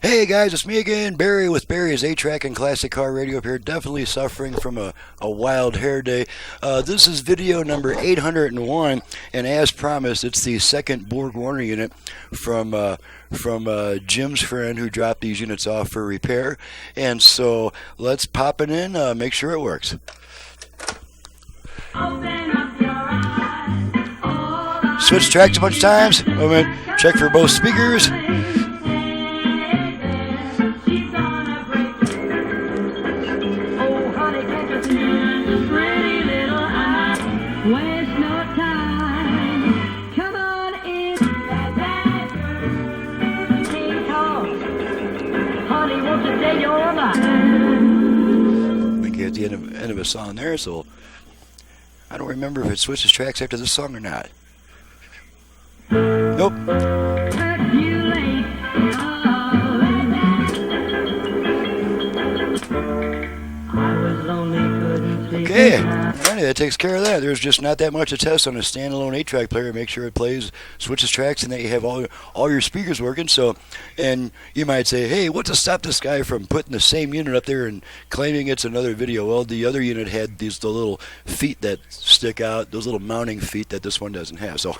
Hey guys, it's me again, Barry with Barry's 8-Track and Classic Car Radio up here. Definitely suffering from a wild hair day. This is video number 801, and as promised, it's the second Borg-Warner unit from Jim's friend who dropped these units off for repair. And so let's pop it in, make sure it works. Switch tracks a bunch of times. Check for both speakers. We get the end of a song there, so I don't remember if it switches tracks after this song or not. Nope. Okay, alrighty, that takes care of that. There's just not that much to test on a standalone 8-track player. Make sure it plays, switches tracks, and that you have all your speakers working. So, and you might say, hey, what to stop this guy from putting the same unit up there and claiming it's another video? Well, the other unit had the little feet that stick out, those little mounting feet that this one doesn't have. So,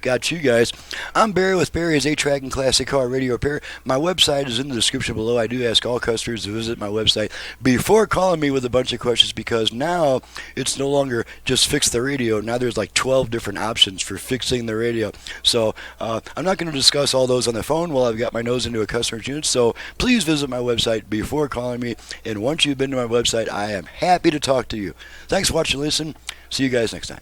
got you guys. I'm Barry with Barry's 8-Track and Classic Car Radio Repair. My website is in the description below. I do ask all customers to visit my website before calling me with a bunch of questions, because now it's no longer just fix the radio. Now there's like 12 different options for fixing the radio. So I'm not going to discuss all those on the phone while I've got my nose into a customer's unit. So please visit my website before calling me. And once you've been to my website, I am happy to talk to you. Thanks for watching and listen. See you guys next time.